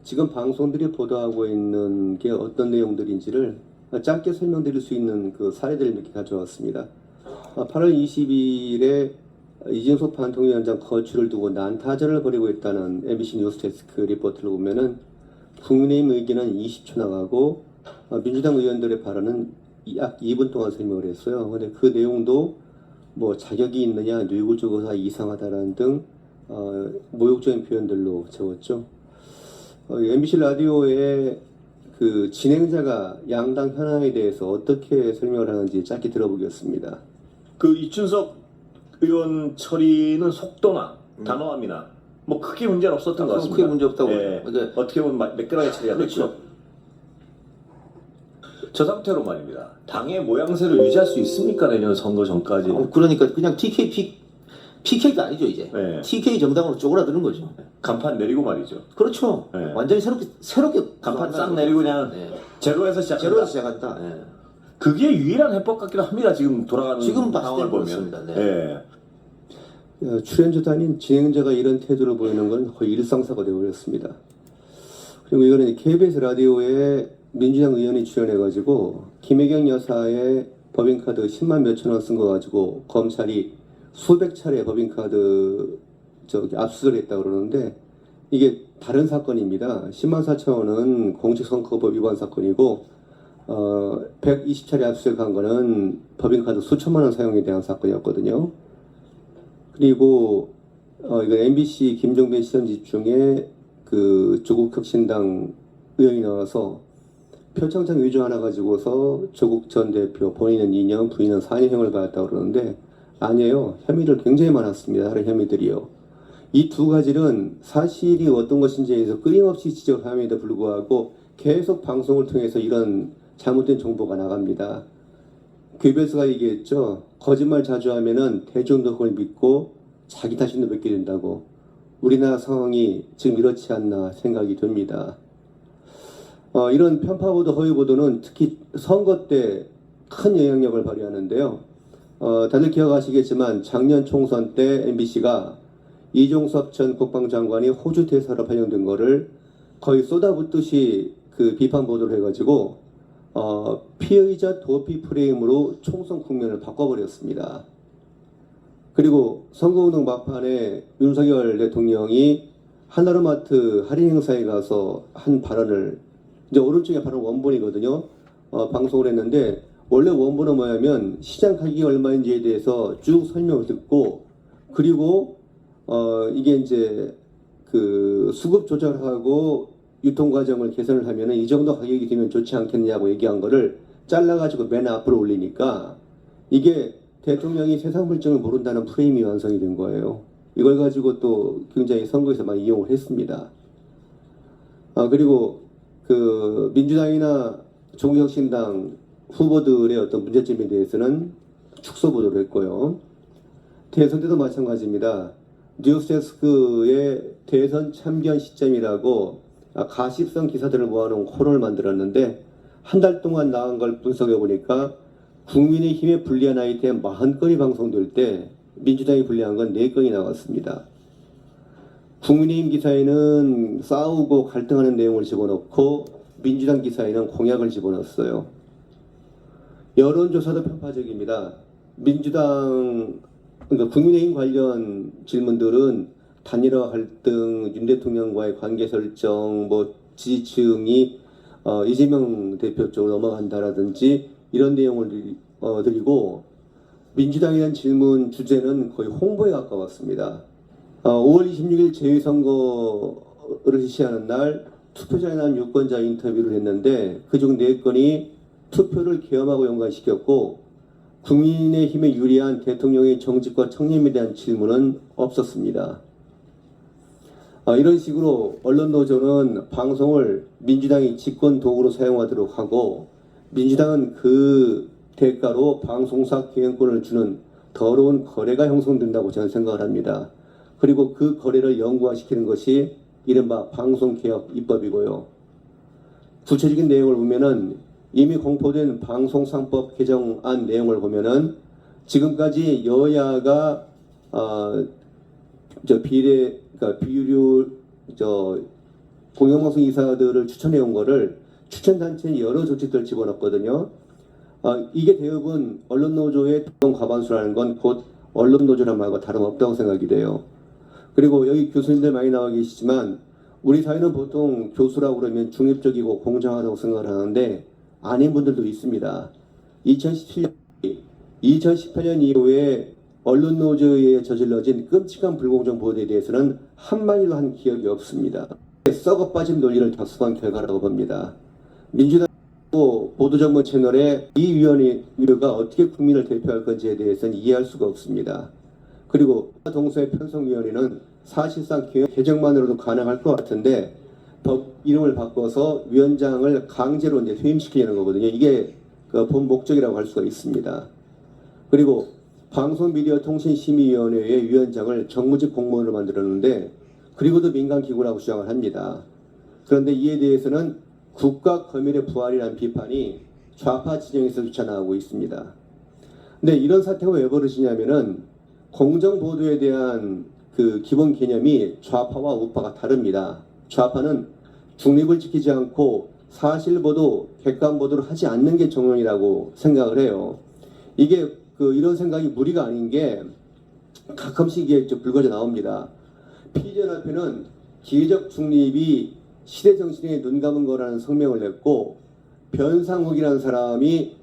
지금 방송들이 보도하고 있는 게 어떤 내용들인지를 짧게 설명드릴 수 있는 그 사례들을 몇 개 가져왔습니다. 8월 22일에 이진석 방통위원장 거취를 두고 난타전을 벌이고 있다는 MBC 뉴스데스크 리포트를 보면은 국민의힘 의견은 20초 나가고 민주당 의원들의 발언은 약 2분 동안 설명을 했어요. 근데 그 내용도 뭐 자격이 있느냐, 뇌구조가 이상하다라는 등 모욕적인 표현들로 적었죠. MBC 라디오의 그 진행자가 양당 현황에 대해서 어떻게 설명을 하는지 짧게 들어보겠습니다. 그 이춘석 의원 처리는 속도나 단호함이나 뭐 크게 문제는 없었던 것 같습니다. 크게 문제 없다고. 예, 근데 어떻게 보면 매끈하게 처리가 그렇죠. 됐죠. 저 상태로 말입니다. 당의 모양새를 유지할 수 있습니까? 내년 선거 전까지. 그러니까 그냥 PK가 아니죠 이제. 네. TK 정당으로 쪼그라드는 거죠. 간판 내리고 말이죠. 그렇죠. 네. 완전히 새롭게 간판 싹 내리고 그냥 제로에서 시작한다. 제로에서 시작한다. 네. 그게 유일한 해법 같기도 합니다. 지금 돌아가는 지금 봤을 상황을 때 보면. 그렇습니다. 네. 예. 출연자도 아닌 진행자가 이런 태도를 보이는 건 거의 일상사가 되어버렸습니다. 그리고 이거는 KBS 라디오에 민주당 의원이 출연해가지고 김혜경 여사의 법인카드 10만 몇천 원 쓴 거 가지고 검찰이 수백 차례 법인카드 압수를 했다고 그러는데 이게 다른 사건입니다. 10만 4천 원은 공직선거법 위반 사건이고 120차례 압수수색한 거는 법인카드 수천만 원 사용에 대한 사건이었거든요. 그리고 이건 MBC 김종배 시선집 중에 그 조국혁신당 의원이 나와서 표창장 위조 하나 가지고서 조국 전 대표 본인은 2년, 부인은 4년형을 받았다고 그러는데 아니에요. 혐의를 굉장히 많았습니다. 다른 혐의들이요. 이 두 가지는 사실이 어떤 것인지에 대해서 끊임없이 지적함에도 불구하고 계속 방송을 통해서 이런 잘못된 정보가 나갑니다. 괴벨스가 얘기했죠. 거짓말 자주 하면은 대중도 그걸 믿고 자기 탓인도 믿게 된다고. 우리나라 상황이 지금 이렇지 않나 생각이 듭니다. 이런 편파보도 허위보도는 특히 선거 때 큰 영향력을 발휘하는데요. 다들 기억하시겠지만 작년 총선 때 MBC가 이종섭 전 국방장관이 호주 대사로 발령된 거를 거의 쏟아붓듯이 그 비판 보도를 해가지고 피의자 도피 프레임으로 총선 국면을 바꿔버렸습니다. 그리고 선거운동 막판에 윤석열 대통령이 하나로마트 할인 행사에 가서 한 발언을 이제 오른쪽에 바로 원본이거든요. 방송을 했는데 원래 원본은 뭐냐면 시장 가격이 얼마인지에 대해서 쭉 설명을 듣고 그리고 이게 이제 그 수급 조절하고 유통 과정을 개선을 하면은 이 정도 가격이 되면 좋지 않겠냐고 얘기한 거를 잘라가지고 맨 앞으로 올리니까 이게 대통령이 세상 물정을 모른다는 프레임이 완성이 된 거예요. 이걸 가지고 또 굉장히 선거에서 많이 이용을 했습니다. 그리고 그 민주당이나 조국혁신당 후보들의 어떤 문제점에 대해서는 축소 보도를 했고요. 대선 때도 마찬가지입니다. 뉴스데스크의 대선 참견 시점이라고 가십성 기사들을 모아놓은 코너를 만들었는데 한 달 동안 나온 걸 분석해 보니까 국민의힘에 불리한 아이템 40건이 방송될 때 민주당이 불리한 건 4건이 나왔습니다. 국민의힘 기사에는 싸우고 갈등하는 내용을 집어넣고 민주당 기사에는 공약을 집어넣었어요. 여론조사도 편파적입니다. 민주당, 그러니까 국민의힘 관련 질문들은 단일화 갈등, 윤 대통령과의 관계 설정, 뭐 지지층이 이재명 대표 쪽으로 넘어간다라든지 이런 내용을 드리고 민주당에 대한 질문 주제는 거의 홍보에 가까웠습니다. 5월 26일 재위선거를 실시하는 날 투표장에 난 유권자 인터뷰를 했는데 그중 4건이 투표를 계엄하고 연관시켰고 국민의힘에 유리한 대통령의 정직과 청렴에 대한 질문은 없었습니다. 이런 식으로 언론노조는 방송을 민주당이 집권 도구로 사용하도록 하고 민주당은 그 대가로 방송사 기획권을 주는 더러운 거래가 형성된다고 저는 생각을 합니다. 그리고 그 거래를 영구화시키는 것이 이른바 방송개혁 입법이고요. 구체적인 내용을 보면은 이미 공포된 방송상법 개정안 내용을 보면은 지금까지 여야가 비율 공영방송 이사들을 추천해 온 거를 추천단체에 여러 조직들 집어넣었거든요. 이게 대부분 언론노조의 과반수라는 건 곧 언론노조란 말과 다름없다고 생각이 돼요. 그리고 여기 교수님들 많이 나와 계시지만 우리 사회는 보통 교수라고 그러면 중립적이고 공정하다고 생각을 하는데 아닌 분들도 있습니다. 2018년 이후에 언론노조에 저질러진 끔찍한 불공정 보도에 대해서는 한마디도 한 기억이 없습니다. 썩어 빠진 논리를 답습한 결과라고 봅니다. 민주당 보도전문 채널에 이 위원회가 어떻게 국민을 대표할 건지에 대해서는 이해할 수가 없습니다. 그리고 동서의 편성위원회는 사실상 개정만으로도 가능할 것 같은데 법 이름을 바꿔서 위원장을 강제로 이제 퇴임시키려는 거거든요. 이게 그 본 목적이라고 할 수가 있습니다. 그리고 방송미디어통신심의위원회의 위원장을 정무직 공무원으로 만들었는데 그리고도 민간기구라고 주장을 합니다. 그런데 이에 대해서는 국가검열의 부활이라는 비판이 좌파 진영에서조차 나오고 있습니다. 근데 이런 사태가 왜 벌어지냐면은 공정보도에 대한 그 기본 개념이 좌파와 우파가 다릅니다. 좌파는 중립을 지키지 않고 사실보도, 객관보도를 하지 않는 게 정론이라고 생각을 해요. 이게 이런 생각이 무리가 아닌 게 가끔씩 이게 불거져 나옵니다. 피디연합회는 기회적 중립이 시대 정신에 눈 감은 거라는 성명을 냈고 변상욱이라는 사람이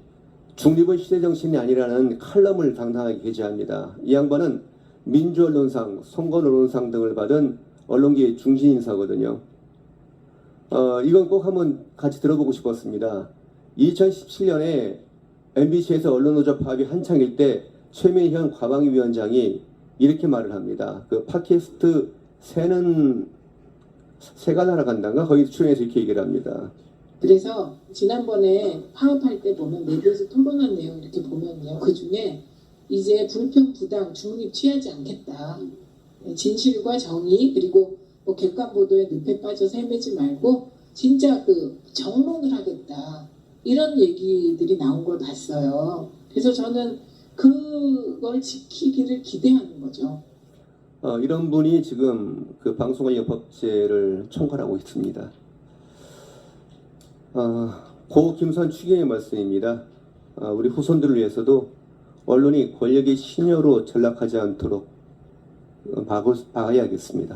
중립은 시대 정신이 아니라는 칼럼을 당당하게 게재합니다. 이 양반은 민주언론상, 선거언론상 등을 받은 언론계의 중진 인사거든요. 이건 꼭 한번 같이 들어보고 싶었습니다. 2017년에 MBC에서 언론노조 파업이 한창일 때 최민현 과방위원장이 이렇게 말을 합니다. 그 팟캐스트 새가 날아간다가 거기 출연해서 이렇게 얘기를 합니다. 그래서 지난번에 파업할 때 보면 내부에서 토론한 내용 이렇게 보면요. 그 중에 이제 불평, 부당, 중립 취하지 않겠다. 진실과 정의 그리고 뭐 객관 보도에 늪에 빠져서 헤매지 말고 진짜 그 정론을 하겠다. 이런 얘기들이 나온 걸 봤어요. 그래서 저는 그걸 지키기를 기대하는 거죠. 이런 분이 지금 그 방송관리법제를 총괄하고 있습니다. 고 김선 추경의 말씀입니다. 우리 후손들을 위해서도 언론이 권력의 신여로 전락하지 않도록 막아야겠습니다.